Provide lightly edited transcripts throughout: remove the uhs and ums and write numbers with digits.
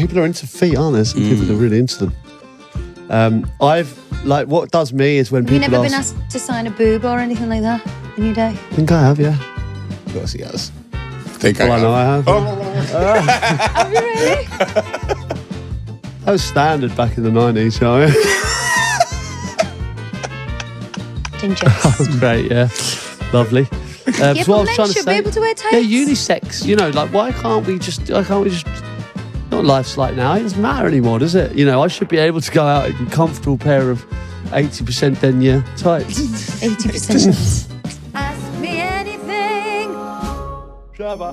people are into feet, aren't there? Some people are really into them. What does me is when Have you people never ask... been asked to sign a boob or anything like that in your day? I think I have, yeah. Of course he has. I know I have. Have you really? That was standard back in the 90s, you know? Ginger. That was great, yeah. Lovely. Yeah, so but what I was men trying to should be say, able to wear tights. yeah, unisex. You know, like why can't we just? Not life's like now. It doesn't matter anymore, does it? You know, I should be able to go out in a comfortable pair of 80% denier tights. 80%. Ask me anything.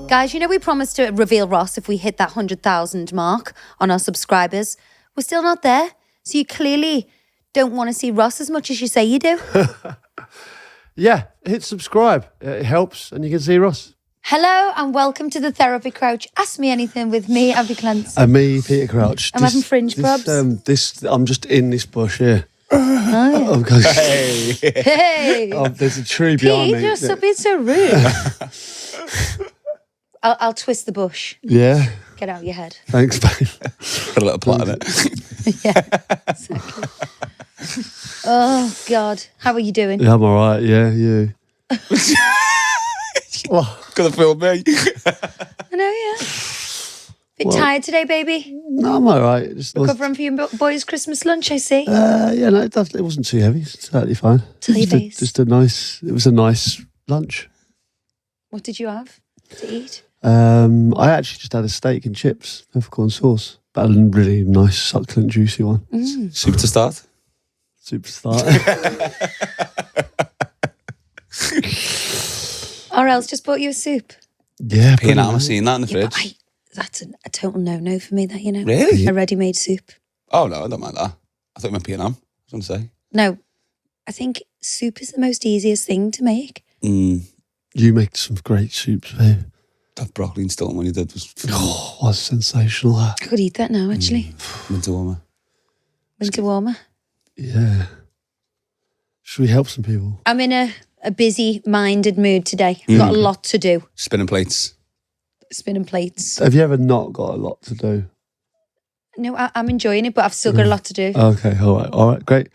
Guys, you know we promised to reveal Ross if we hit that 100,000 mark on our subscribers. We're still not there, so you clearly don't want to see Ross as much as you say you do. Yeah, hit subscribe. It helps, and you can see Ross. Hello and welcome to the Therapy Crouch. Ask me anything with me, Abbey. And me, Peter Crouch. I'm having fringe probs. I'm just in this bush here. Oh, yeah. Hey! There's a tree behind me. Pete, you're being so rude. I'll twist the bush. Yeah. Get out your head. Thanks, babe. Put a little plot on it. Yeah, exactly. Oh, God. How are you doing? Yeah, I'm all right. Yeah, you. Gonna film me. I know, yeah. Bit tired today, baby? No, I'm all right. Recovering for your boys' Christmas lunch, I see. Yeah, no, it wasn't too heavy. It's totally fine. It was a nice lunch. What did you have to eat? I actually just had a steak and chips, peppercorn sauce. But a really nice, succulent, juicy one. Soup to start. Superstar. Or else just bought you a soup. Yeah. Peanut, I'm seeing that in the fridge. That's a total no-no for me, that, you know. Really? A ready-made soup. Oh, no, I don't mind that. I thought you meant P&M. I was going to say. No, I think soup is the most easiest thing to make. You make some great soups, babe. That broccoli and stilton one you did was... Oh, was sensational. I could eat that now, actually. Winter warmer. Winter warmer. Yeah. Should we help some people? I'm in a busy-minded mood today. I've got a lot to do. Spinning plates. Spinning plates. Have you ever not got a lot to do? No, I'm enjoying it, but I've still got a lot to do. Okay, all right, great.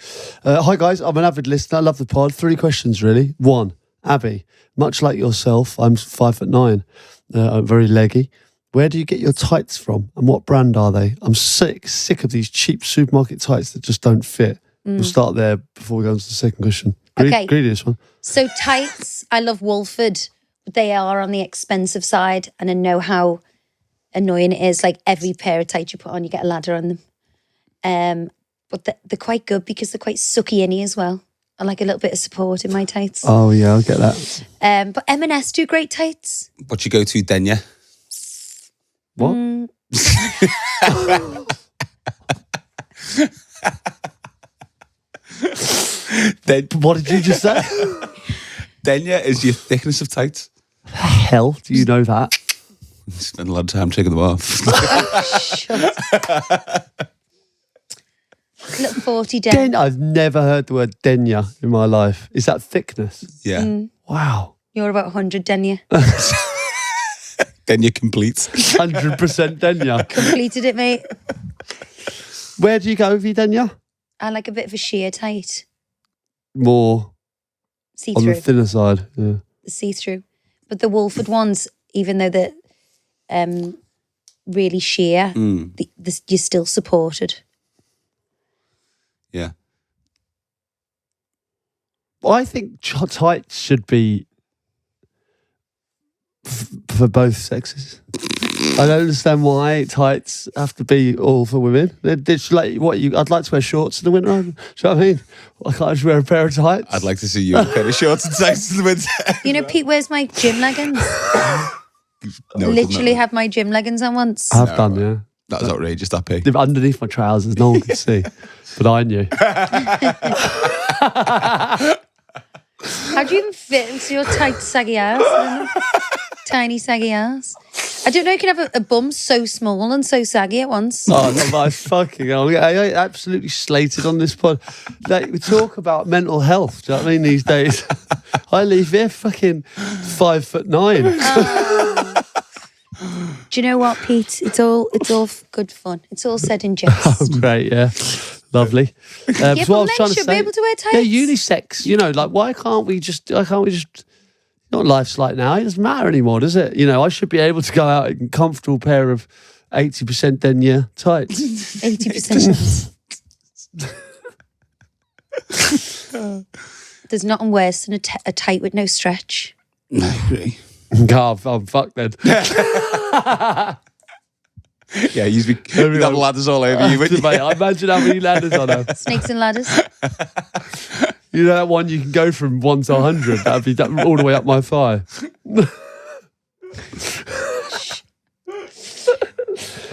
Hi guys, I'm an avid listener. I love the pod. 3 questions really. 1, Abbey, much like yourself, I'm 5'9". I'm very leggy. Where do you get your tights from, and what brand are they? I'm sick of these cheap supermarket tights that just don't fit. We'll start there before we go on to the second question. Okay. Greediest one. So tights, I love Wolford, but they are on the expensive side, and I know how annoying it is. Like every pair of tights you put on, you get a ladder on them. But they're quite good because they're quite sucky inny as well. I like a little bit of support in my tights. Oh yeah, I'll get that. But M&S do great tights. What you go to, denier? What? What did you just say? Denier is your thickness of tights. Hell, do you know that? Spend a lot of time taking them off. Shut up. Little 40 den. I've never heard the word denier in my life. Is that thickness? Yeah. Wow. You're about 100 denier. Denier complete. 100% denier. Completed it, mate. Where do you go with your denier? I like a bit of a sheer tight. More on See-through. the thinner side. Yeah. The see-through. But the Wolford ones, even though they're really sheer, you're still supported. Yeah. I think tights should be for both sexes. I don't understand why tights have to be all for women. It's like I'd like to wear shorts in the winter. Do you know what I mean? I can't just wear a pair of tights. I'd like to see you in a pair of shorts and tights in the winter. You know, Pete wears my gym leggings. Literally have my gym leggings on once. I've done, yeah. That was outrageous, that pig. They're underneath my trousers, no one can see. But I knew. How do you even fit into your tight, saggy ass? Tiny, saggy ass. I don't know you can have a bum so small and so saggy at once. Oh, no, my fucking hell. I absolutely slated on this pod. Like, we talk about mental health, do you know what I mean, these days? I leave here fucking 5'9". Do you know what, Pete? It's all good fun. It's all said in jest. Great, yeah. Lovely. Yeah, so but what I was men trying to should say, be able to wear tights. yeah, unisex. You know, like why can't we just? Not life's like now. It doesn't matter anymore, does it? You know, I should be able to go out in a comfortable pair of 80% denier tights. 80%. There's nothing worse than a tight with no stretch. I agree. God, I'm fucked then. Yeah, you'd have ladders all over you, wouldn't you? Mate, I imagine how many ladders I know. Snakes and ladders. You know that one you can go from 1 to 100. That'd be all the way up my thigh.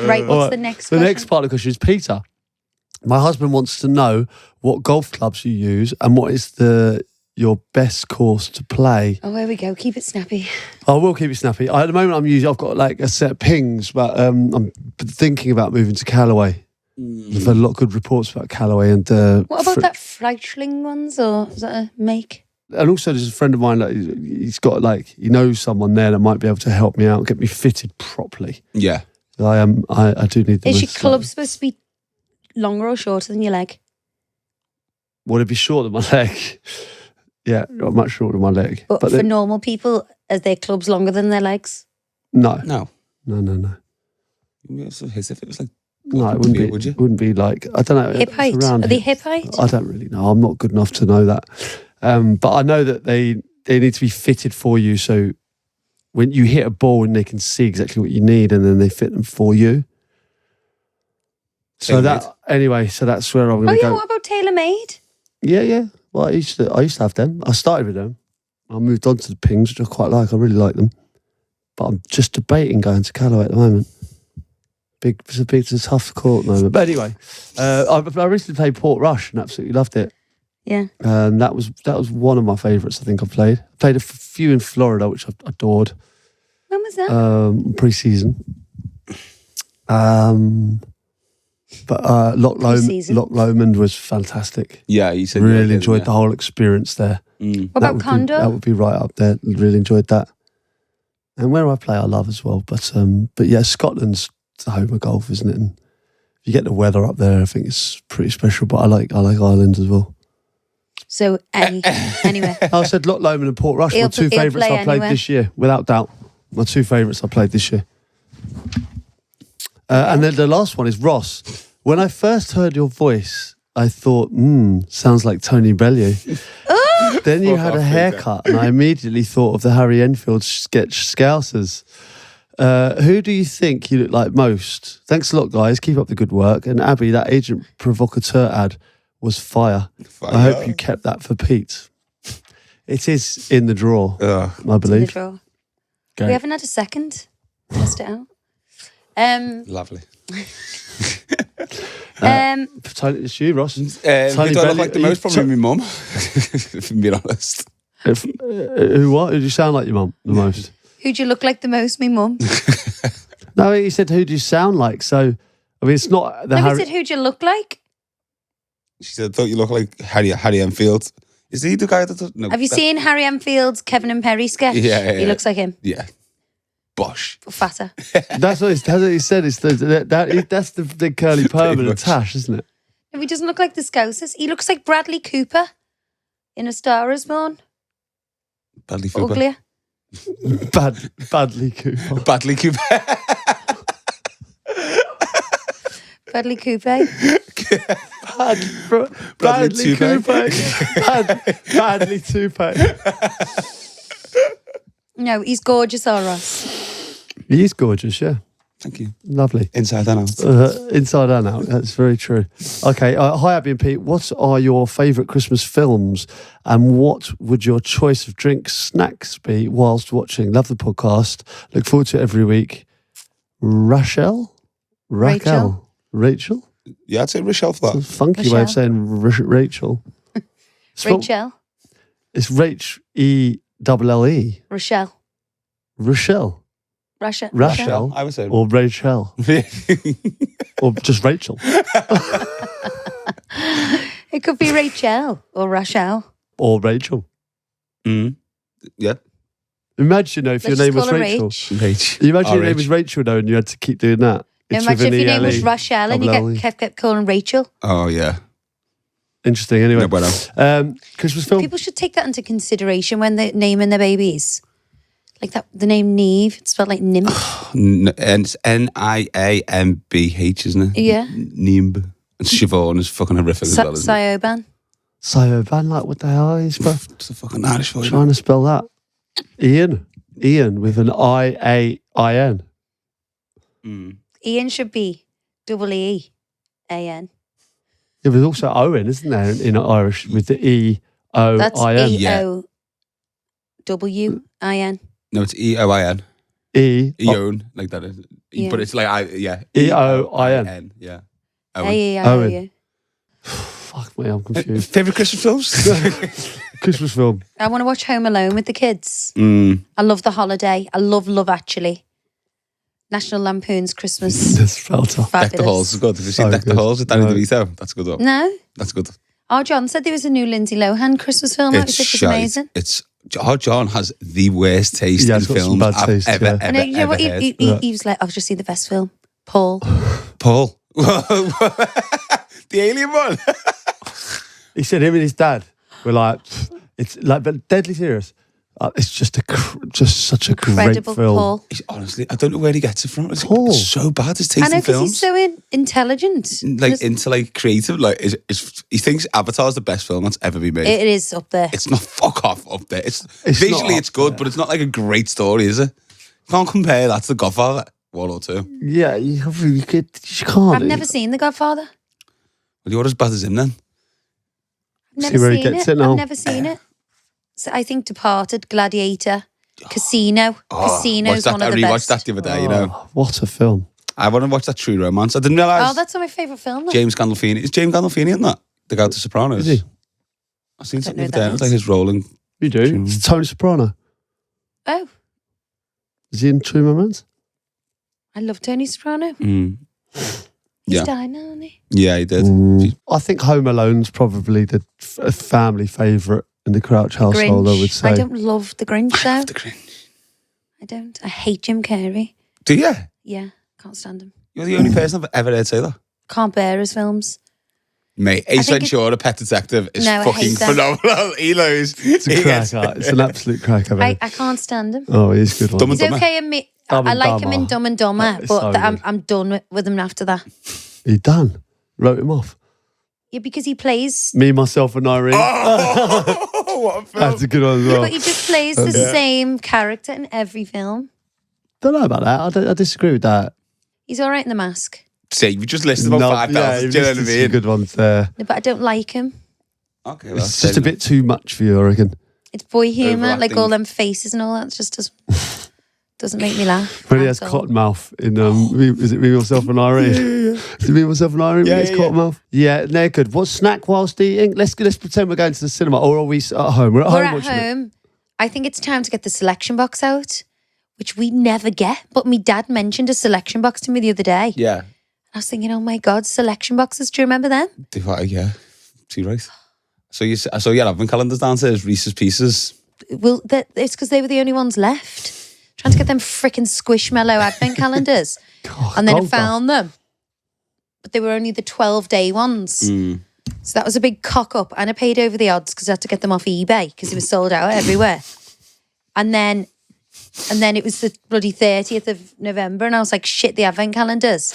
Right, what's the next question? The next part of the question is, Peter, my husband wants to know what golf clubs you use and what is your best course to play. Oh, there we go. Keep it snappy. I will keep it snappy. At the moment, I've got like a set of pings, but I'm thinking about moving to Callaway. I've heard a lot of good reports about Callaway and. What about that Freischling ones, or is that a make? And also, there's a friend of mine that he's got he knows someone there that might be able to help me out and get me fitted properly. Yeah. I do need them. Is your club supposed to be longer or shorter than your leg? Would it be shorter than my leg? Yeah, much shorter than my leg. But for normal people, are their clubs longer than their legs? No. No. It's As if it was like. No, it wouldn't be. Would you? Wouldn't be like, I don't know. Hip height? Are they hip height? I don't really know. I'm not good enough to know that. But I know that they need to be fitted for you. So when you hit a ball and they can see exactly what you need and then they fit them for you. So that's where I'm going to go. What about tailor-made? Yeah. Well, I used to have them. I started with them. I moved on to the pings, which I quite like. I really like them. But I'm just debating going to Callaway at the moment. It's a tough court moment. But anyway, I recently played Port Rush and absolutely loved it. Yeah. And that was one of my favourites I think I played. I played a few in Florida, which I adored. When was that? Pre-season. But Loch Lomond was fantastic. Yeah, you said really enjoyed the whole experience there. What about Condor? That would be right up there. Really enjoyed that. And where I play, I love as well. But yeah, Scotland's the home of golf, isn't it? And if you get the weather up there, I think it's pretty special. But I like Ireland as well. So anyway, I said Loch Lomond and Port Rush. My two favourites I played this year, without doubt. My two favourites I played this year. And then the last one is Ross. When I first heard your voice, I thought, sounds like Tony Bellew. Then you had a haircut, and I immediately thought of the Harry Enfield sketch Scousers. Who do you think you look like most? Thanks a lot, guys. Keep up the good work. And Abbey, that agent provocateur ad was fire. I hope you kept that for Pete. It is in the drawer, I believe. in the drawer. We haven't had a second. Test it out. Lovely. It's you, Ross. Who do I look like the most? Probably my mum, if I'm being honest. Who do you sound like your mum the most? Who do you look like the most? Me mum. No, he said, who do you sound like? So, I mean, it's not the He said, who do you look like? She said, I thought you look like Harry Enfield. Is he the guy that... No, have you seen Harry Enfield's Kevin and Perry sketch? Yeah. He looks like him. Yeah. Bosh. But fatter. That's what he said. That's the big curly perm and a tash, isn't it? If he doesn't look like the Scousers, he looks like Bradley Cooper in A Star Is Born. Bradley Cooper. Uglier. Badly Cooper. Bradley Cooper. Bradley Cooper. Bradley Cooper. Badly Toupe. No, he's gorgeous, Ross. He is gorgeous, yeah. Thank you. Lovely. Inside and out. Inside and out. That's very true. Okay. Hi, Abbey and Pete. What are your favourite Christmas films and what would your choice of drinks, snacks be whilst watching? Love the podcast. Look forward to it every week. Rachel? Rachel? Yeah, I'd say Rachel for that. It's a funky way of saying Rachel. Rachel. It's Rachel. Rochelle. Rochelle. Rachel. I would say. Or Rachel. Or just Rachel. It could be Rachel or Rachel. Or Rachel. Yeah. Imagine if your Let's name just was call her Rachel. Rach. You imagine your name RH. was Rachel though, and you had to keep doing that. It's Imagine if with your an name was ELE, Rochelle and double you LE. kept calling Rachel. Oh, yeah. Interesting. Anyway, No bueno. Christmas film. People should take that into consideration when they're naming their babies. Like that, the name Neve, it's spelled like nymph. It's Niambh, isn't it? Yeah. Nimb. And Siobhan is fucking horrific as well, isn't it? Sioban. Sioban, like what the hell is bro? It's a fucking Irish for you. Trying to spell that. Ian with an IAIN. Ian should be EEAN. Yeah, there's also Owen, isn't there, in Irish with the EOIN? That's Yeah. EOWIN. No, it's EOIN. E Eon, like that. Yeah. But it's like, EOIN. Yeah. Owen. Fuck me, I'm confused. Favourite Christmas films? Christmas film. I want to watch Home Alone with the kids. Mm. I love The Holiday. I love Love Actually. National Lampoon's Christmas. This felt off. Deck the Halls is good. Have you seen Deck the Halls with Danny No. DeVito? That's a good one. No? That's good. Oh, John said there was a new Lindsay Lohan Christmas film out. It's It was shite. amazing. John has the worst taste Yeah, in he's got some films bad I've taste, ever, yeah. ever, And you know what? ever heard. He was like, I've just seen the best film. Paul. Paul. The alien one. He said him and his dad were like, it's like, but deadly serious. It's just just such a Incredible great film. Paul. Honestly, I don't know where he gets it from. It's Paul. so bad. His I taste know in because films. he's so intelligent. Like into like creative, like he thinks Avatar's the best film that's ever been made. It is up there. It's not fuck off up there. It's It's visually not it's good, up but it's not like a great story, is it? You can't compare that to The Godfather 1 or 2. Yeah, you can't. I've never seen The Godfather. Well, you're as bad as him then. I've See never where he seen gets it. it now. I've never seen it. So I think Departed, Gladiator, Casino. Casino's one of the I rewatched best. that the other day, you know. Oh, what a film. I want to watch that True Romance. I didn't realise Oh, that's not my favourite film. Though. James Gandolfini. Is James Gandolfini in that? The guy with The Sopranos. Is he? I've seen I something don't the know other day. who It's that like his rolling. You do? It's Tony Soprano. Oh, Is he in True Romance? I love Tony Soprano. Mm. He's Yeah. died now, hasn't he? Yeah, he did. I think Home Alone's probably the family favourite in the Crouch household, I would Grinch. say. I don't love the Grinch though. The cringe. I don't. I hate Jim Carrey. Do you? Yeah, can't stand him. You're the only person I've ever heard say that. Can't bear his films. Mate, Ace think Ventura, Pet Detective is No, I fucking hate that. phenomenal. He knows. It's a cracker. It's an absolute cracker, I mate. can't stand him. Oh, he's a good one. Dumb and He's Dumber. okay in me. Dumb I and like him in Dumber. Dumb and Dumber, It's but so I'm good. done with him after that. He done. Wrote him off. Yeah, because he plays. Me, myself, and Irene. Oh, what a film. That's a good one as well. But he just plays the same character in every film. Don't know about that. I disagree with that. He's all right in The Mask. See, you just listed about 5,000. Do you know what I some mean? good ones there. No, but I don't like him. Okay, well, It's just a bit too much for you, I reckon. It's boy humour, like Overacting. all them faces and all that. It just doesn't make me laugh. When he has at all. Cottonmouth in, is it Me, Myself, and Irene? Is it Me, Myself, and Irene? Yeah, It's yeah. Cottonmouth. Yeah, they're good. What snack whilst eating? Let's pretend we're going to the cinema, or are we at home? We're at We're home at watching it. home. I think it's time to get the selection box out, which we never get. But my dad mentioned a selection box to me the other day. Yeah. I was thinking, oh my God, selection boxes. Do you remember them? Yeah. Too right. So I saw your advent calendars downstairs, Reese's Pieces. Well, it's because they were the only ones left. Trying to get them freaking Squishmallow advent calendars. And then I gold found them. But they were only the 12-day ones. So that was a big cock up. And I paid over the odds because I had to get them off eBay because it was sold out everywhere. And then it was the bloody 30th of November. And I was like, shit, the advent calendars.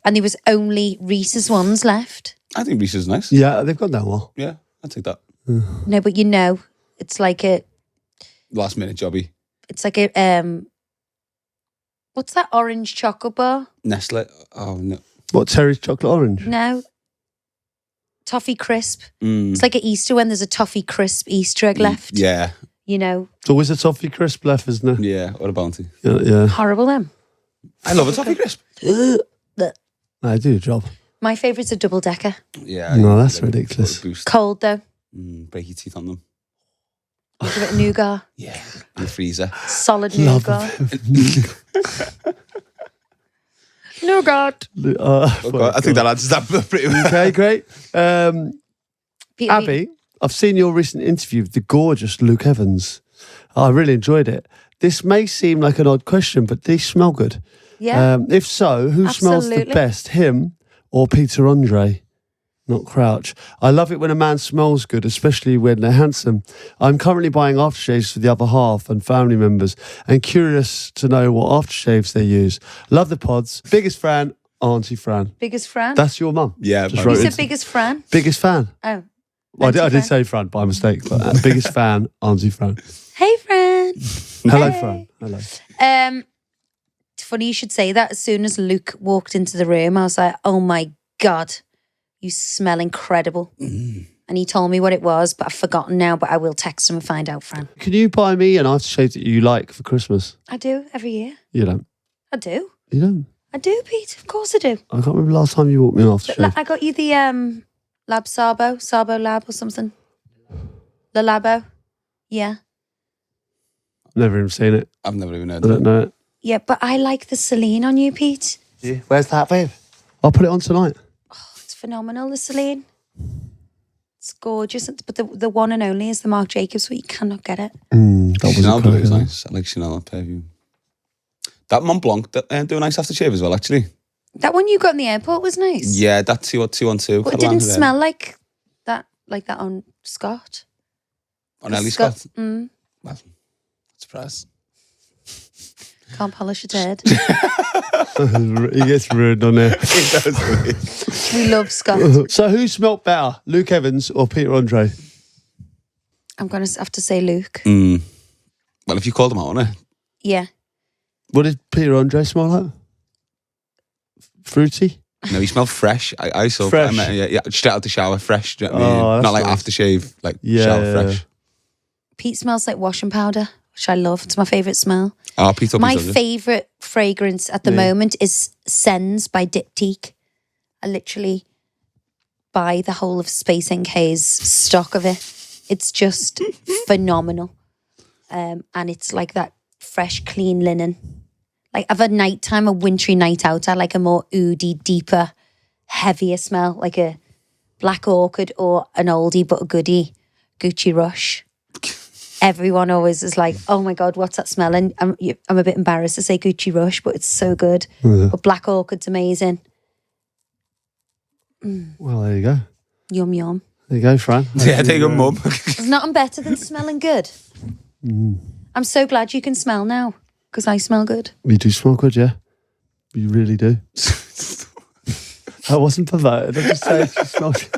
And there was only Reese's ones left. I think Reese's is nice. Yeah, they've gone down well. Yeah, I'll take that. No, but you know, it's like a... Last minute jobby. It's like a... what's that orange chocolate bar? Nestle. Oh, no. What, Terry's chocolate orange? No. Toffee crisp. It's like at Easter when there's a toffee crisp Easter egg left. Yeah. You know, It's always a toffee crisp left, isn't it? Yeah. What a bounty. Yeah. horrible them. I love a toffee crisp. I do a job. My favourite's a double decker. Yeah. No, that's Like, ridiculous. put a boost. Cold though. Break your teeth on them. Give it nougat. Yeah. In the freezer. Solid Love nougat. Nougat. Oh, God, I think that answers that pretty well. Okay, great. Peter, Abbey, I've seen your recent interview with the gorgeous Luke Evans. I really enjoyed it. This may seem like an odd question, but these smell good. Yeah. If so, who smells the Absolutely. best, him or Peter Andre? Not Crouch. I love it when a man smells good, especially when they're handsome. I'm currently buying aftershaves for the other half and family members and curious to know what aftershaves they use. Love the pods. Biggest fan, Auntie Fran. Biggest Fran? That's your mum. Yeah, Just but- wrote You it. said biggest Fran? Biggest fan. Oh. Well, I Auntie did say Fran by mistake, but biggest fan, Auntie Fran. Hey, Fran. Hello, Hey. Fran. Hello. It's funny you should say that. As soon as Luke walked into the room, I was like, oh my God, you smell incredible. And he told me what it was, but I've forgotten now, but I will text him and find out, Fran. Can you buy me an aftershave that you like for Christmas? I do every year. You don't. I do. You don't. I do, Pete. Of course I do. I can't remember the last time you bought me an aftershave. I got you the Lab Sabo Lab or something. The Labo. Yeah. Never even seen it. I've never even heard I of don't it. know it. Yeah, but I like the Celine on you, Pete. Yeah. Where's that, babe? I'll put it on tonight. It's phenomenal, the Celine. It's gorgeous. But the one and only is the Marc Jacobs, but you cannot get it. That was Chanel Blue is good. nice. I like Chanel perfume. That Mont Blanc, do a nice aftershave as well, actually. That one you got in the airport was nice. Yeah, that 212. But it didn't smell like that on Scott. On Ellie Scott. Mm, Well, surprise. can't polish it head. He gets ruined on there. It does. We love Scott. So who smelt better, Luke Evans or Peter Andre? I'm going to have to say Luke. Well, if you called him out on it. Yeah. What did Peter Andre smell like? Fruity? No, he smelled fresh. I saw Fresh. yeah, straight out the shower, fresh. Do you know what I mean? Oh, that's Not like nice. aftershave, like Yeah, shower yeah, fresh. Pete smells like washing powder, which I love. It's my favourite smell. Oh, Pete, My favourite fragrance at the moment is Sens by Diptyque. I literally buy the whole of Space NK's stock of it. It's just phenomenal. And it's like that fresh, clean linen. Like of a nighttime, a wintry night out, I like a more oody, deeper, heavier smell, like a Black Orchid or an oldie but a goodie, Gucci Rush. Everyone always is like, oh my God, what's that smell? And I'm a bit embarrassed to say Gucci Rush, but it's so good. But Black Orchid's amazing. Well, there you go. Yum, yum. There you go, Fran. Yeah, there you go, mum. There's nothing better than smelling good. I'm so glad you can smell now because I smell good. You do smell good, yeah? You really do. I wasn't perverted. I just said you smell good.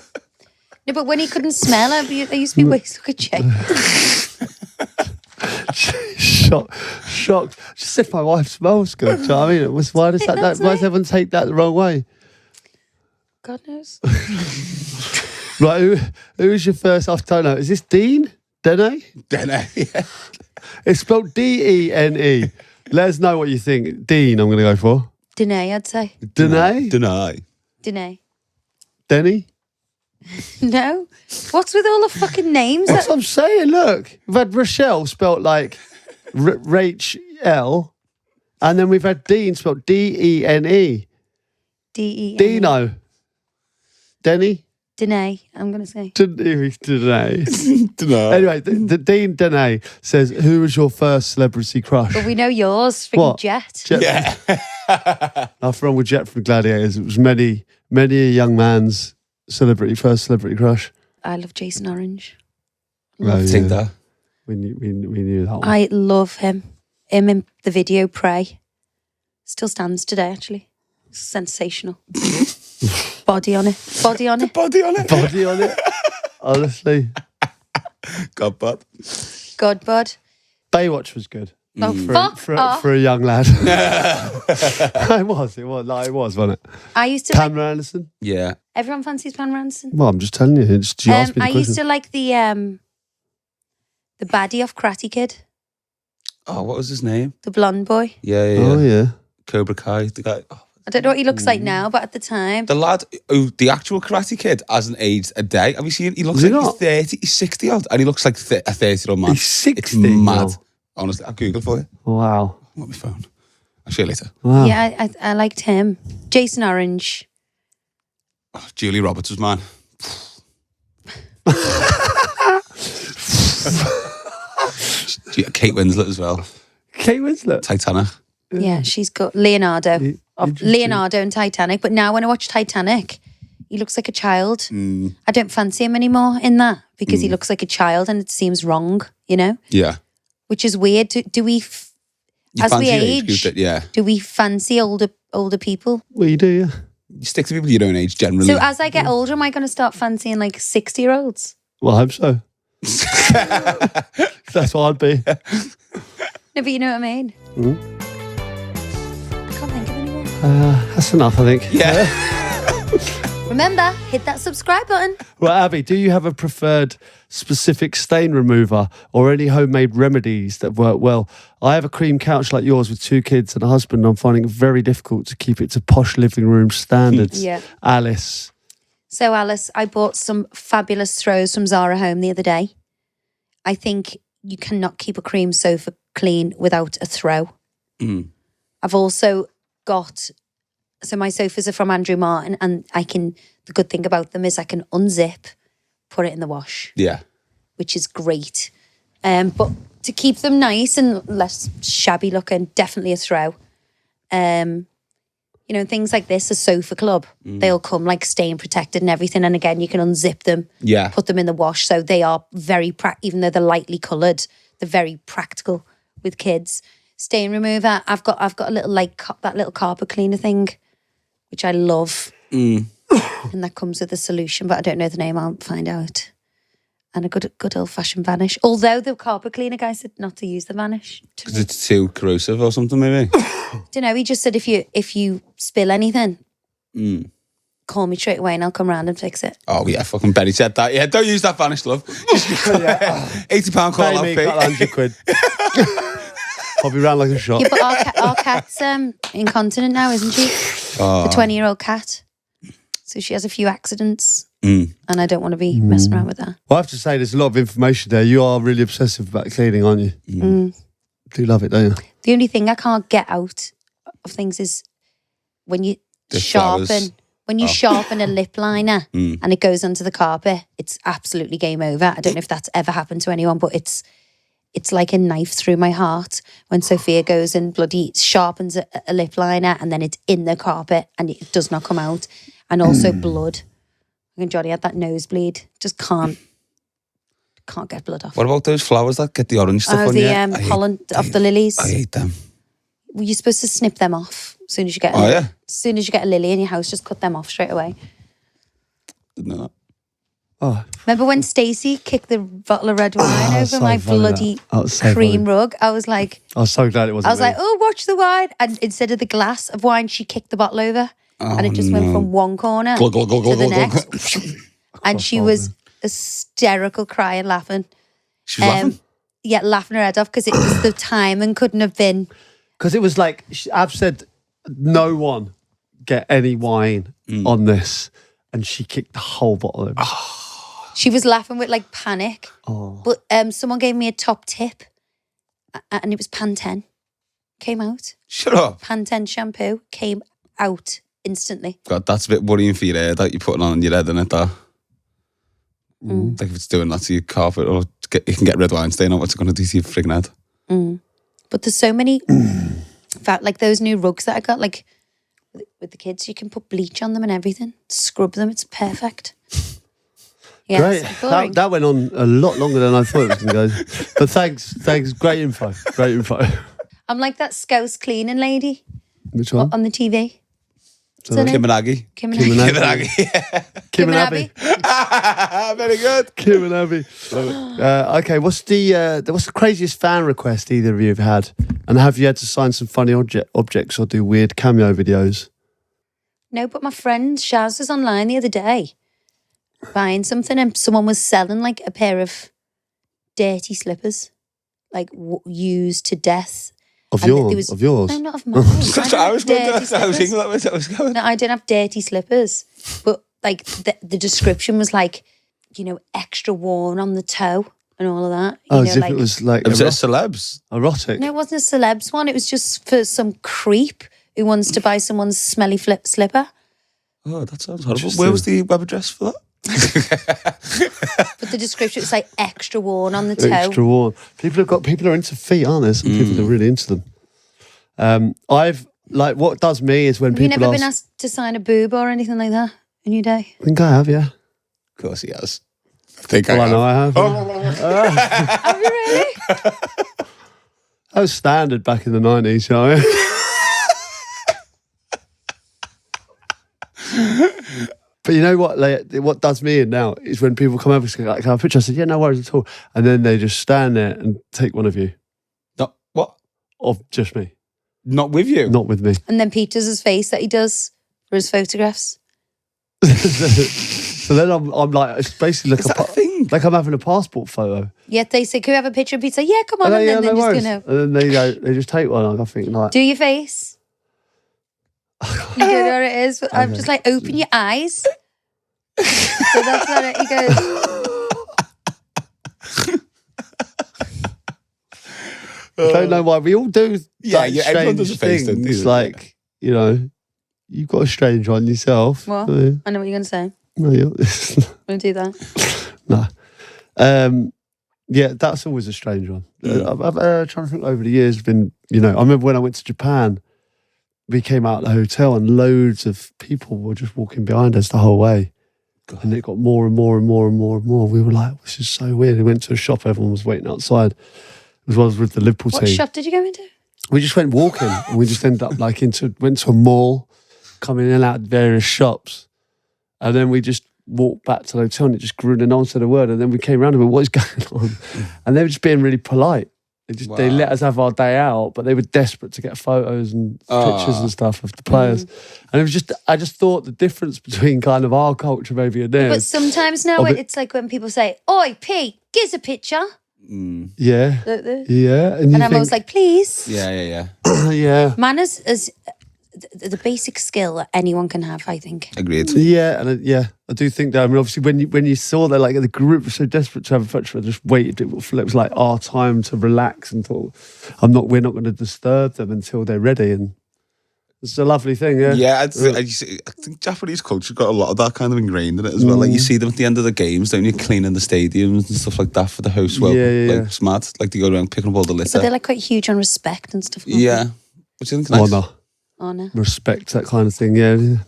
No, but when he couldn't smell, I used to be way stuck at Jay. Shocked. Just said my wife smells good. Do you know what I mean? Why does That's why does nice. everyone take that the wrong way? God knows. Right, who's your first? I don't know. Is this Dean? Dene? Yeah. It's spelled D-E-N-E. Let us know what you think. Dean, I'm going to go for. Dene, I'd say. Dene? Deny. Dene. Denny? No? What's with all the fucking names? That's what I'm saying. Look, we've had Rochelle spelt like Rach-L, and then we've had Dean spelt D-E-N-E. D-E-N. Dino. Denny? Dene, I'm going to say. Dene. Deny. Anyway, the Dean Dene says, who was your first celebrity crush? But we know yours, freaking What? Jet. Jet. Yeah. After all with Jet from Gladiators, it was many a young man's first celebrity crush. I love Jason Orange. Oh, Take yeah. that. We knew that one. I love him. Him in the video Pray. Still stands today, actually. Sensational. Body on it. Body on it. Body on it. Body on it. Honestly. God, bud. God, bud. Baywatch was good. Oh, fuck off. For a young lad. It was, wasn't it? I used to like, Pamela Anderson? Yeah. everyone fancies Pam Ranson. Well, I'm just telling you. Just, you asked me the I question. used to like the baddie off Karate Kid. Oh, what was his name? The blonde boy. Yeah. Oh, yeah. Cobra Kai. The guy. Oh. I don't know what he looks like now, but at the time. The lad, the actual Karate Kid, hasn't aged a day. Have you seen? He looks Has he like not? he's 30. He's 60 odd, and he looks like a 30-year-old man. He's 60 It's mad. now. Honestly, I'll Google for you. Wow. I'm on my phone. I'll show you later. Wow. Yeah, I liked him. Jason Orange. Oh, Julie Roberts was mine. Kate Winslet as well. Kate Winslet. Titanic. Yeah, she's got Leonardo. Of Interesting. Leonardo and Titanic. But now when I watch Titanic, he looks like a child. I don't fancy him anymore in that because he looks like a child and it seems wrong, you know? Yeah. Which is weird. Do we, as we fancy your age, group, yeah. do we fancy older people? Well, you do, yeah. You stick to people your own age generally. So as I get older, am I going to start fancying like 60-year-olds? Well, I hope so. That's what I'd be. No, but you know what I mean? I can't think of any more. That's enough, I think. Yeah. Remember, hit that subscribe button. Well, Abby, do you have a preferred specific stain remover or any homemade remedies that work well? I have a cream couch like yours with 2 kids and a husband. I'm finding it very difficult to keep it to posh living room standards. Yeah. Alice. So, Alice, I bought some fabulous throws from Zara Home the other day. I think you cannot keep a cream sofa clean without a throw. I've also got, so my sofas are from Andrew Martin and the good thing about them is I can unzip, put it in the wash, Yeah. which is great. But to keep them nice and less shabby looking, definitely a throw. You know, things like this, a sofa club, they'll come like stain protected and everything. And again, you can unzip them, Yeah. put them in the wash. So they are very, even though they're lightly coloured, they're very practical with kids. Stain remover, I've got a little like that little carpet cleaner thing, which I love. And that comes with a solution, but I don't know the name, I'll find out. And a good old fashioned Vanish. Although the carpet cleaner guy said not to use the Vanish. Because it's too corrosive or something, maybe. Don't know. He just said if you spill anything, call me straight away and I'll come round and fix it. Oh, yeah, fucking Betty said that. Yeah, don't use that Vanish, love. Just £80 call out Pay me, fee. got 100 quid. I'll be round like a shot. Yeah, but our cat's incontinent now, isn't she? The 20-year-old cat. So she has a few accidents, and I don't want to be messing around with that. Well, I have to say, there's a lot of information there. You are really obsessive about cleaning, aren't you? Do love it, don't you? The only thing I can't get out of things is when you The sharpen flowers. sharpen a lip liner and it goes onto the carpet. It's absolutely game over. I don't know if that's ever happened to anyone, but it's like a knife through my heart when Sophia goes and bloody sharpens a lip liner and then it's in the carpet and it does not come out. And also blood. And Johnny had that nosebleed. Just can't get blood off. What about those flowers that get the orange stuff on you? The pollen of the lilies. I hate them. Well, you're supposed to snip them off as soon as you get yeah? As soon as you get a lily in your house, just cut them off straight away. Didn't know that. Oh, Remember when Stacey kicked the bottle of red wine over so my funny, bloody that was so cream funny. rug? I was like, I was so glad it wasn't I was me. like, oh, watch the wine. And instead of the glass of wine, she kicked the bottle over. And it just went from one corner Glug, glug, glug, to the glug, glug, next. And she was hysterical, crying, laughing. She was laughing? Yeah, laughing her head off because it was the time and couldn't have been. Because it was like, I've said, no one get any wine on this. And she kicked the whole bottle over. She was laughing with like panic. But someone gave me a top tip and it was Pantene. Came out. Shut up. Pantene shampoo came out instantly. God, that's a bit worrying for your hair that you're putting on your head, isn't it? That? Like if it's doing that to your carpet or you can get red wine stain on, what's it going to do to your friggin' head? But there's so many, in fact, like those new rugs that I got, like with the kids, you can put bleach on them and everything, scrub them, it's perfect. Yeah, Great. it's boring. That went on a lot longer than I thought it was going to go. But thanks. Great info. I'm like that Scouse cleaning lady Which one? on the TV. Kim and Aggie. Kim and Abby. Kim and Aggie. Kim and Abbey. Very good. Kim and Abbey. Okay, what's the craziest fan request either of you have had? And have you had to sign some funny objects or do weird cameo videos? No, but my friend Shaz was online the other day buying something and someone was selling like a pair of dirty slippers, like used to death. Of And yours? Of yours? No, not of mine. I was going Dirty to. I was slippers. thinking that was going. No, I don't have dirty slippers. But like the description was like, extra worn on the toe and all of that. As if it was like Was it celebs? erotic. No, it wasn't a celebs one. It was just for some creep who wants to buy someone's smelly slipper. Oh, that sounds horrible. Where was the web address for that? But the description was like extra worn on the toe. Extra worn. People are into feet, aren't there? Some people are really into them. I've like what does me is when Have you people never ask, been asked to sign a boob or anything like that in your day? I think I have, yeah. Of course he has. I think Well, I know have. I have. Have you really? That was standard back in the 90s, you know? But you know what? Like, what does me in now is when people come over and say, like, "Can I have a picture?" I said, "Yeah, no worries at all." And then they just stand there and take one of you, Not what? of just me, Not with you. not with me. And then Pete does his face that he does for his photographs. So then I'm like, it's basically like Is that a thing? like I'm having a passport photo. Yet they say, "Can we have a picture?" And Pete say, "Yeah, come on." And And yeah, then no they just worries. go, "No." And then they just take one. I think like, Do your face. You don't know what it is. I'm just like, open your eyes. So that's what it, he goes. I don't know why we all do. Yeah, like, yeah, everyone does strange a face, don't things. they? Like, you know, you've got a strange one yourself. What? Yeah. I know what you're going to say. No, you're, Don't do that. no. Yeah, that's always a strange one. I've trying to think over the years. Been, you know, I remember when I went to Japan, we came out of the hotel and loads of people were just walking behind us the whole way. God. And it got more and more and more and more and more. We were like, this is so weird. We went to a shop, everyone was waiting outside, as well as with the Liverpool What team. shop did you go into? We just went walking and we just ended up like went to a mall, coming in and out of various shops. And then we just walked back to the hotel and it just grew and no one said a word. And then we came around and we went, what is going on? And they were just being really polite. They let us have our day out, but they were desperate to get photos and pictures and stuff of the players. And it was just, I just thought the difference between kind of our culture maybe and But theirs. sometimes now it's like when people say, "Oi, Pete, give us a picture." Yeah. And Yeah. And, I'm always like, "Please." Yeah. yeah. Manners is the basic skill that anyone can have, I think. Agreed. Yeah, and I do think that. I mean, obviously, when you saw that, like the group was so desperate to have a photo, I just waited. It was like our time to relax and thought, we're not going to disturb them until they're ready, and it's a lovely thing. Yeah, Yeah, I think Japanese culture got a lot of that kind of ingrained in it as well. Like you see them at the end of the games, don't you, cleaning the stadiums and stuff like that for the host. Well, Yeah. like it's mad. Like they go around picking up all the litter. But they're like quite huge on respect and stuff. aren't Yeah, which I think nice. Honour. respect, that kind of thing. Yeah.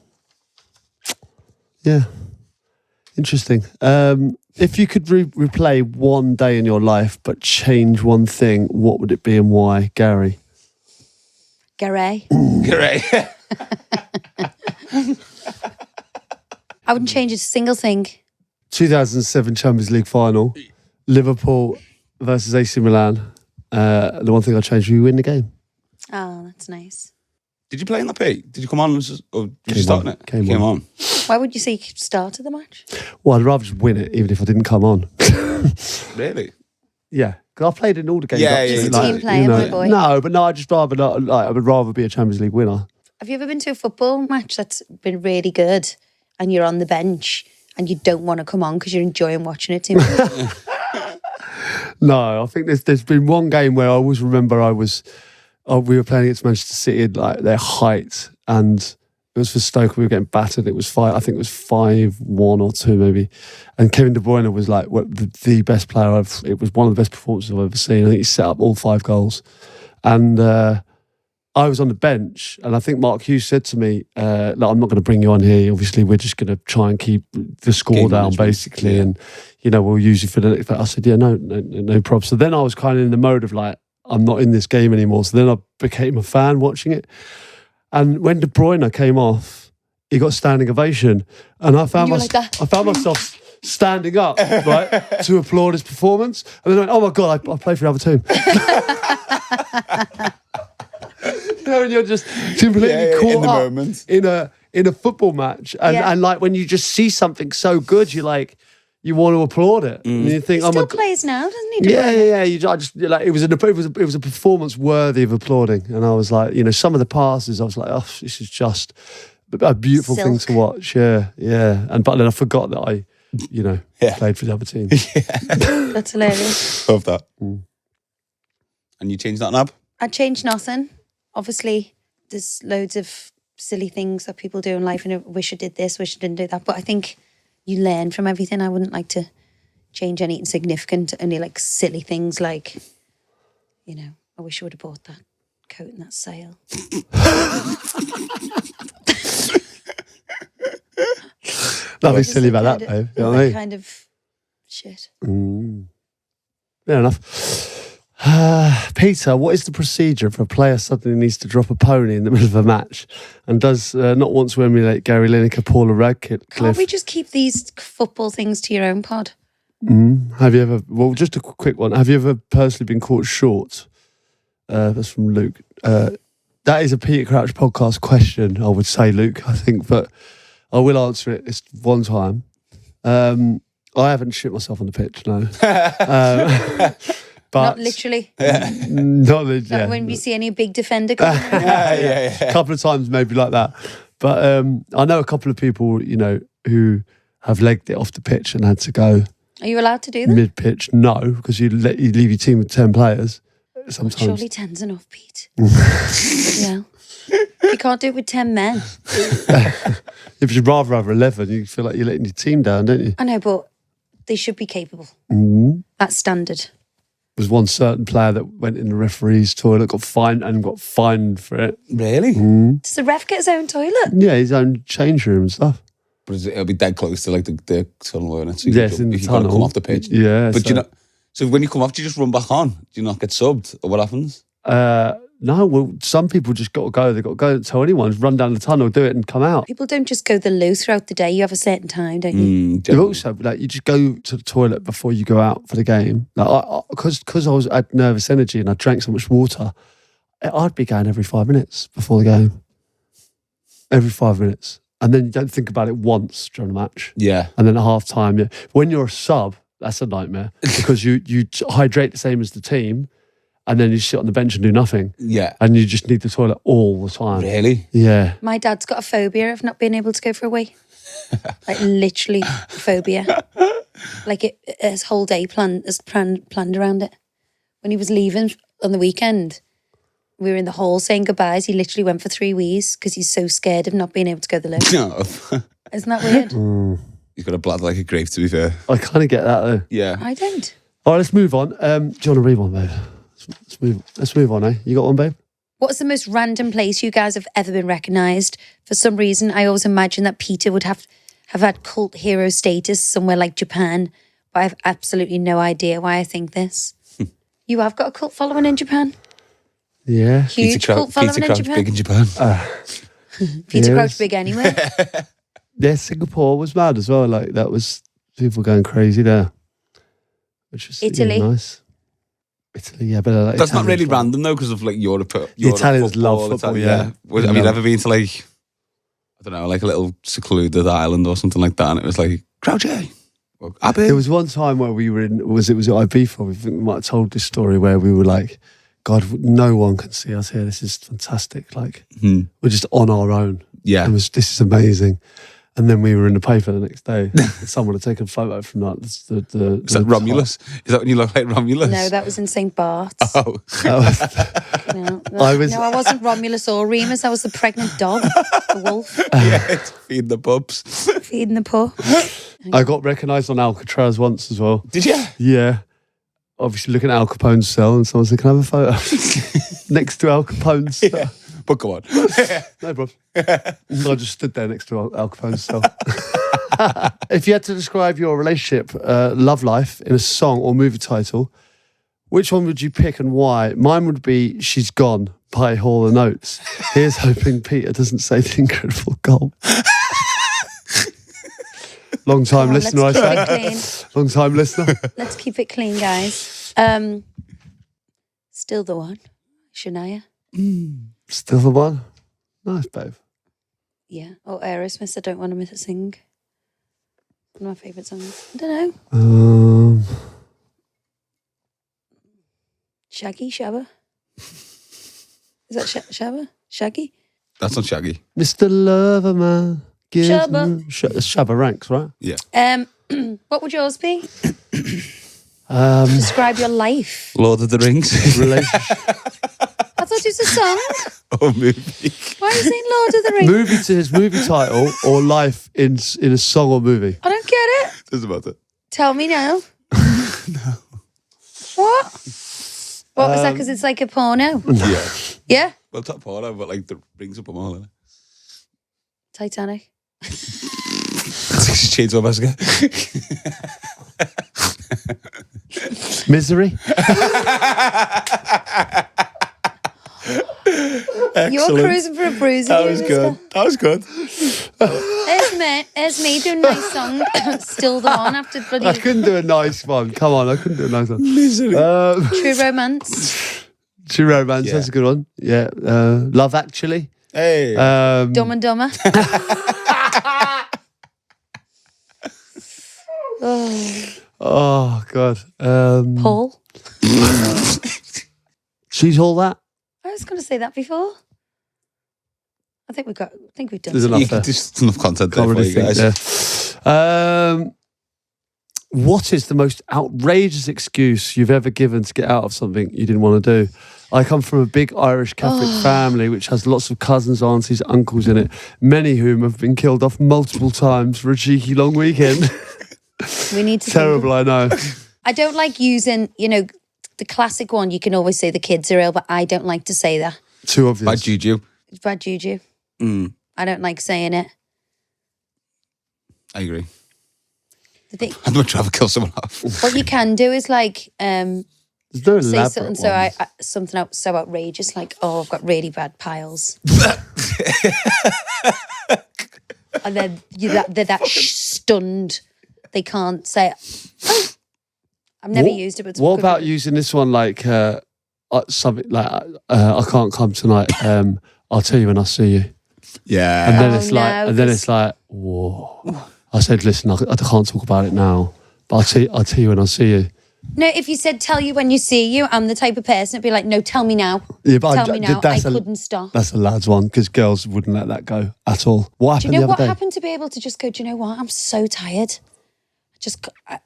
Interesting. If you could replay one day in your life but change one thing, what would it be and why, Gary? Gary. Great. I wouldn't change a single thing. 2007 Champions League final, Liverpool versus AC Milan. The one thing I changed, we win the game. Oh, that's nice. Did you play in that Pete? Did you come on or did you Came start on. in it? Came on. Why would you say you started the match? Well, I'd rather just win it, even if I didn't come on. Really? Yeah, because I played in all the games. Yeah, up to yeah, it, yeah. He's a team player, my boy. No, but no, I just rather not. Like, I would rather be a Champions League winner. Have you ever been to a football match that's been really good and you're on the bench and you don't want to come on because you're enjoying watching it too much? No, I think there's been one game where I always remember we were playing against Manchester City at like their height, and it was for Stoke. We were getting battered. It was 5-1 or 2 maybe, and Kevin De Bruyne was like the best player. It was one of the best performances I've ever seen. I think he set up all 5 goals, and I was on the bench, and I think Mark Hughes said to me, "I'm not going to bring you on here. Obviously, we're just going to try and keep the score Game down, management, basically, yeah. and we'll use you for the next." I said, "Yeah, no problem." So then I was kind of in the mode of like, I'm not in this game anymore. So then I became a fan watching it, and when De Bruyne came off, he got standing ovation, and I found You were like that? I found myself standing up right to applaud his performance, and then I went, "Oh my god, I play for the other team." And you're just completely caught in the up moment. in a football match, and like when you just see something so good, you want to applaud it, and you think, He "Oh my still god." plays now, doesn't he? De Yeah, Bruyne? yeah. I just like it was a performance worthy of applauding, and I was like, some of the passes, I was like, oh, this is just a beautiful thing to Silk. watch. Yeah. But then I forgot that I, played for the other team. That's hilarious. Love that. And you changed that, Nab? I'd change nothing. Obviously, there's loads of silly things that people do in life, and I wish I did this, wish I didn't do that. But I think you learn from everything. I wouldn't like to change anything significant. Only like silly things like, you know, I wish I would have bought that coat in that sale. Nothing silly about that, babe. You know what I mean? Kind of shit. Fair enough. Peter, what is the procedure if a player suddenly needs to drop a pony in the middle of a match and does not want to emulate Gary Lineker, Paula Radcliffe? Can't we just keep these football things to your own pod? Have you ever, well, just a quick one. Have you ever personally been caught short? That's from Luke. That is a Peter Crouch podcast question, I would say, Luke, I think, but I will answer it this one time. I haven't shit myself on the pitch, no. But Not literally. not legit. Like when we see any big defender coming. A couple of times maybe like that. But I know a couple of people, you know, who have legged it off the pitch and had to go Are you allowed to do that? mid-pitch. No, because you leave your team with 10 players sometimes. Surely 10's enough, Pete. Yeah. You can't do it with 10 men. If you'd rather have 11, you feel like you're letting your team down, don't you? I know, but they should be capable. That's standard. There was one certain player that went in the referee's toilet, got fined for it. Really? Does the ref get his own toilet? Yeah, his own change room and stuff. But it'll be dead close to like the tunnel, won't it? So Yes, in the you gotta tunnel. come off the pitch. Yeah. But you know, so when you come off, do you just run back on? Do you not get subbed, or what happens? No, well, some people just got to go. They've got to go and tell anyone, run down the tunnel, do it and come out. People don't just go the loo throughout the day. You have a certain time, don't you? You also, like, you just go to the toilet before you go out for the game. Like, because I had nervous energy and I drank so much water, I'd be going every 5 minutes before the game. Every 5 minutes. And then you don't think about it once during the match. Yeah. And then at half time, yeah. When you're a sub, that's a nightmare because you hydrate the same as the team and then you sit on the bench and do nothing. Yeah. And you just need the toilet all the time. Really? Yeah. My dad's got a phobia of not being able to go for a wee. Like literally phobia. Like his whole day planned around it. When he was leaving on the weekend, we were in the hall saying goodbyes. He literally went for 3 wees because he's so scared of not being able to go to the loo. No. Isn't that weird? He's got a bladder like a grape, to be fair. I kind of get that though. Yeah. I don't. All right, let's move on. Do you want to read one, babe? Let's move on, eh? You got one, babe? What's the most random place you guys have ever been recognised? For some reason, I always imagine that Peter would have had cult hero status somewhere like Japan, but I have absolutely no idea why I think this. You have got a cult following in Japan? Yeah. Huge cult following Peter in Crouch Japan? big in Japan. Peter Yes. Crouch big anyway. Yeah, Singapore was mad as well. Like, that was people going crazy there. Which is Italy. nice. Italy, yeah. But like, That's not Italians really love- random though, because of like Europe. Italians love football, yeah. Have you ever been to like, I don't know, like a little secluded island or something like that, and it was like Crouchy, or Abbey? There was one time where we were in, it was at Ibiza. We think we might have told this story where we were like, God, no one can see us here. This is fantastic. Like, we're just on our own. Yeah. This is amazing. And then we were in the paper the next day. Someone had taken a photo from that. Is that Romulus? Is that when you look like Romulus? No, that was in St. Bart's. Oh. No, I I wasn't Romulus or Remus. I was the pregnant dog, the wolf, Yeah, it's feeding the pups. feeding the pup. I got recognised on Alcatraz once as well. Did you? Yeah. Obviously looking at Al Capone's cell and someone said, can I have a photo? Next to Al Capone's cell. But go on. No problem. I just stood there next to Al Capone's cell. If you had to describe your relationship, love life, in a song or movie title, which one would you pick and why? Mine would be She's Gone by Hall & Oates. Here's hoping Peter doesn't say the incredible goal. Long time listener, I Let's keep say. it clean. Long time listener. Let's keep it clean, guys. Still the one, Shania. Still the one. Nice, babe. Yeah. Or Aerosmith, I Don't Want to Miss a Sing. One of my favourite songs. I don't know. Shaggy, Shabba. Is that Shabba? Shaggy? That's not Shaggy. Mr. Lover Man. Shabba. Shabba Ranks, right? Yeah. What would yours be? Describe your life. Lord of the Rings. Relationship. I thought it was a song. Or movie. Why are you saying Lord of the Rings? Movie to his movie title or life in a song or movie? I don't care Doesn't matter. Tell me now. No. What? What was that? Because it's like a porno. Yeah. Yeah. Well, top porno, but like the rings up them all. Innit? Titanic. Chainsaw Massacre. Misery. You're cruising for a bruise. That was good. That was good. There's me doing a nice song. Still the one after I bloody couldn't do a nice one. Come on, I couldn't do a nice one. Misery. True Romance. True Romance, Yeah. that's a good one. Yeah. Love Actually. Hey. Dumb and Dumber. Oh, God. Paul. She's all that. I was going to say that before. I think we've done. There's some. enough there. Just enough content there Can't for really you think, guys. yeah. What is the most outrageous excuse you've ever given to get out of something you didn't want to do? I come from a big Irish Catholic family which has lots of cousins, aunties, uncles in it, many of whom have been killed off multiple times for a cheeky long weekend. We need to. Terrible, I know. I don't like using, the classic one. You can always say the kids are ill, but I don't like to say that. Too obvious. Bad juju. It's bad juju. Mm, I don't like saying it. I agree. The thing, I'd much rather kill someone off. what you can do is like There's no say elaborate something ones. something so outrageous like, oh, I've got really bad piles, and then they're that stunned they can't say it. Oh, I've never used it. But it's What good about for- using this one like something like I can't come tonight. I'll tell you when I see you. Yeah. And then Oh, it's like, no, and then 'cause- it's like, whoa. I said, listen, I can't talk about it now, but I'll tell you when I see you. No, if you said tell you when you see you, I'm the type of person that'd be like, no, tell me now. Yeah, but Tell me now. I couldn't stop. That's a lad's one because girls wouldn't let that go at all. What Do happened you know the what other day? happened to be able to just go, do you know what? I'm so tired.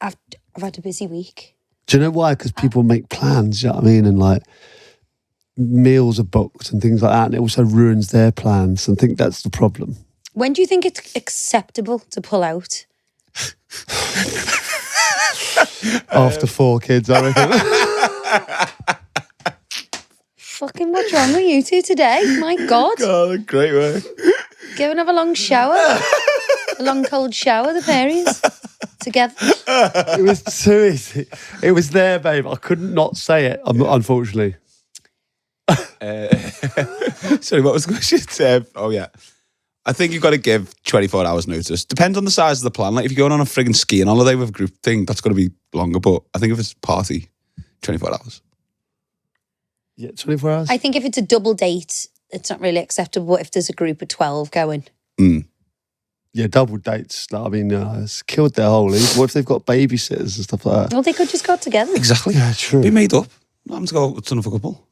I've had a busy week. Do you know why? Because people make plans, you know what I mean? And like meals are booked and things like that. And it also ruins their plans. And I think that's the problem. When do you think it's acceptable to pull out? After 4 kids, I reckon. Fucking what's wrong with you two today? My God. Oh, great work. Go and have a long shower. A long cold shower, the pairings. Together. It was too easy. It was there, babe. I couldn't not say it, unfortunately. Sorry, what was the question? Oh, yeah. I think you've got to give 24 hours notice. Depends on the size of the plan. Like if you're going on a frigging skiing holiday with a group thing, that's going to be longer. But I think if it's a party, 24 hours. Yeah, 24 hours. I think if it's a double date, it's not really acceptable if there's a group of 12 going. Mm. Yeah, double dates. I mean, it's killed their whole league. What if they've got babysitters and stuff like that? Well, they could just go together. Exactly. Yeah, true. Be made up. I'm to go with another couple.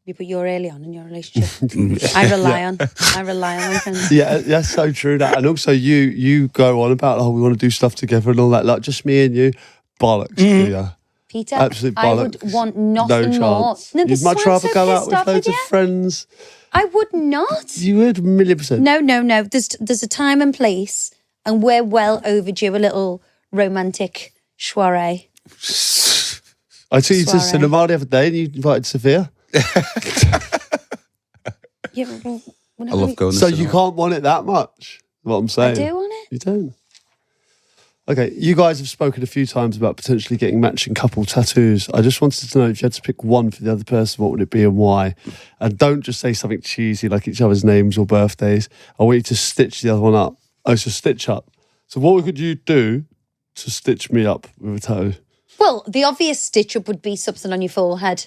You put you're early on in your relationship. I rely on my friends. Yeah, that's so true. That, and also you go on about we want to do stuff together and all that. Like just me and you, bollocks. Yeah, Peter, absolute I bollocks. would want No nothing more. chance. No, this You'd is much why I'm rather so go out pissed with off loads of you. friends. I would not. You would, 1,000,000%. No. There's a time and place, and we're well overdue a little romantic soiree. I took you to Soiree. cinema the other day, and you invited Sophia. Yeah, I love going to So cinema. you can't want it that much. What I'm I saying. do want it. You don't. Okay, you guys have spoken a few times about potentially getting matching couple tattoos. I just wanted to know if you had to pick one for the other person, what would it be and why? And don't just say something cheesy like each other's names or birthdays. I want you to stitch the other one up. Oh, it's a stitch up. So what could you do to stitch me up with a tattoo? Well, the obvious stitch up would be something on your forehead.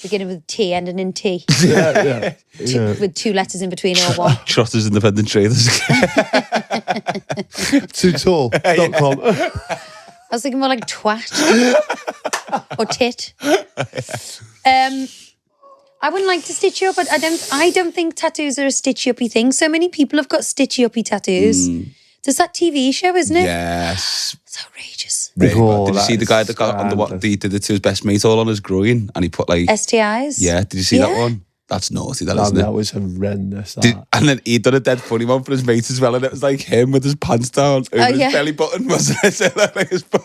Beginning with T, ending in T. Yeah. With 2 letters in between or one. Trotters Independent Traders. Too tall.com. I was thinking more like twat or tit. I wouldn't like to stitch you up, but I don't think tattoos are a stitchy-uppy thing. So many people have got stitchy-uppy tattoos. There's that TV show, isn't it? Yes. It's outrageous. Really Oh, bad. Did you see that the guy is that got on the what? scandalous. He did it to his best mate all on his groin, and he put like STIs. yeah. Did you see that Yeah. one? That's naughty, that No, isn't it? that was horrendous. And then he'd done a dead funny one for his mate as well, and it was like him with his pants down over his belly button, wasn't it? So like his bum.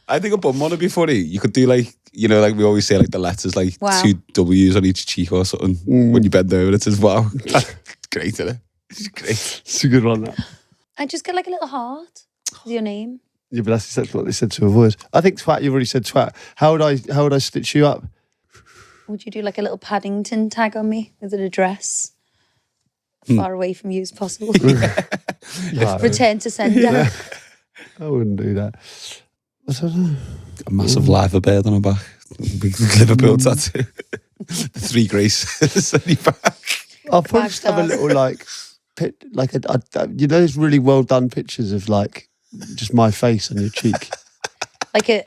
I think a bum one would be funny. You could do like, you know, like we always say, like the letters, like 2 W's on each cheek or something. When you bend over, it says wow. It's great, isn't it? It's great. It's a good one, that. I just get like a little heart with your name. Yeah, but that's exactly what they said to avoid. I think twat, you've already said twat. How would I stitch you up? Would you do like a little Paddington tag on me with an address? Far away from you as possible. No, Return to sender. I wouldn't do that. I don't know. A massive liver bird on her back. Big Liverpool tattoo. The 3 graces on your back. I'll probably just have a little like you know, those really well done pictures of like just my face on your cheek. Like a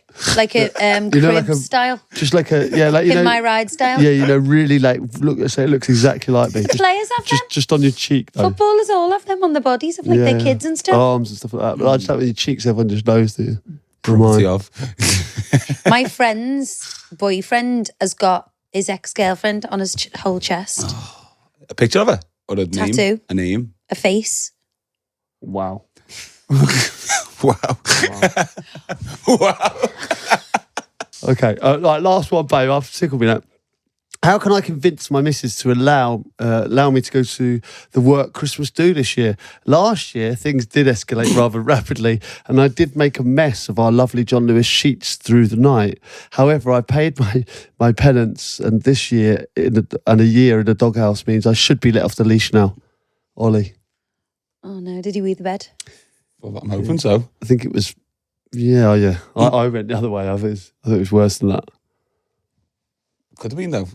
You know, crib style. Just like like you In know, my ride style. yeah, you know, really like say it looks exactly like me. The players have them. Just on your cheek though. Footballers all have them on the bodies of like their kids and stuff. Arms and stuff like that. But I just have with your cheeks, everyone just knows that you. Cruelty of. My friend's boyfriend has got his ex-girlfriend on his whole chest. A picture of her? Or a Tattoo. name? A name? A face. Wow. Wow. Wow. Okay, like last one, babe. I've tickled me that. How can I convince my missus to allow me to go to the work Christmas do this year? Last year, things did escalate rather rapidly, and I did make a mess of our lovely John Lewis sheets through the night. However, I paid my penance, and this year and a year in the doghouse means I should be let off the leash now. Ollie. Oh no, did he wee the bed? Well, I'm hoping so. I think it was, yeah. I went the other way. I thought it was worse than that. Could have been though.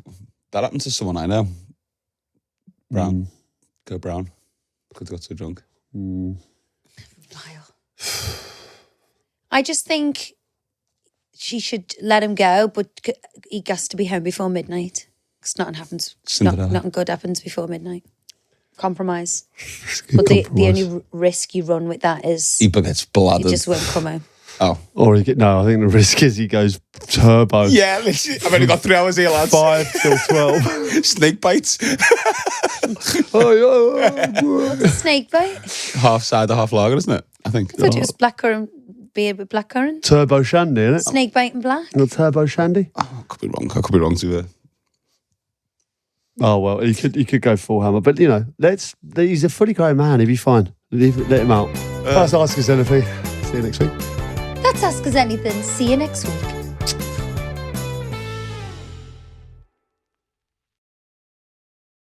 That happened to someone I know. Brown. Go Brown. Could have got so drunk. I just think she should let him go, but he has to be home before midnight. Because nothing happens. Nothing good happens before midnight. Compromise. But the only risk you run with that is He gets blooded. he just won't come home. Oh. Or I think the risk is he goes turbo. Yeah, literally. I've only got 3 hours here, lads. 5 till 12. Snake bites. Snake bite? Half cider, half lager, isn't it? I think. I thought it was blackcurrant, beer with blackcurrant. Turbo shandy, isn't it? Snake bite and black. Not turbo shandy. Oh, I could be wrong. I could be wrong too. Oh well, he could go full hammer, but you know, he's a fully grown man. He'll be fine. Let him out. That's Ask Us Anything. See you next week. That's Ask Us Anything. See you next week.